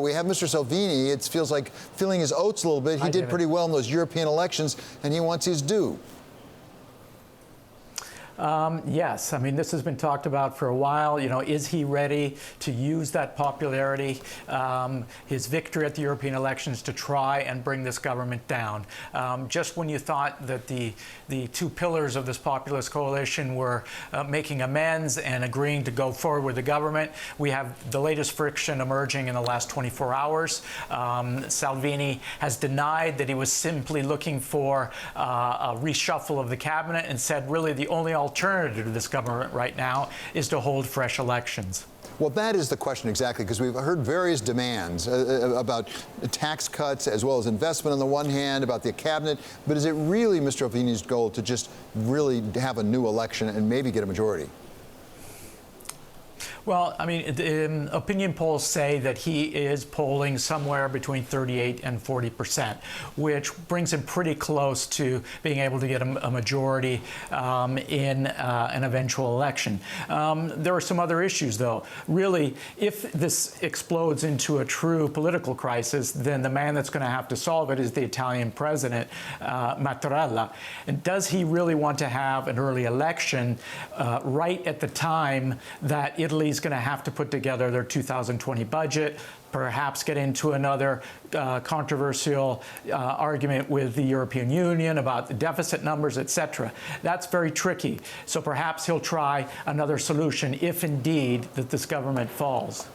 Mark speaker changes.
Speaker 1: We have Mr. Salvini. It feels like filling his oats a little bit. He did pretty well in those European elections, and he wants his due.
Speaker 2: Yes, I mean, this has been talked about for a while. You know, is he ready to use that popularity, his victory at the European elections, to try and bring this government down? Just when you thought that the two pillars of this populist coalition were making amends and agreeing to go forward with the government, we have the latest friction emerging in the last 24 hours. Salvini has denied that he was simply looking for a reshuffle of the cabinet and said really the only alternative to this government right now is to hold fresh elections.
Speaker 1: Well, that is the question exactly, because we've heard various demands about tax cuts as well as investment on the one hand, about the cabinet. But is it really Mr. Salvini's goal to just really have a new election and maybe get a majority?
Speaker 2: Well, I mean, opinion polls say that he is polling somewhere between 38 and 40%, which brings him pretty close to being able to get a majority in an eventual election. There are some other issues, though. Really, if this explodes into a true political crisis, then the man that's going to have to solve it is the Italian president, Mattarella. And does he really want to have an early election right at the time that Italy's going to have to put together their 2020 budget, perhaps get into another controversial argument with the European Union about the deficit numbers, etc. That's very tricky. So perhaps he'll try another solution if indeed that this government falls.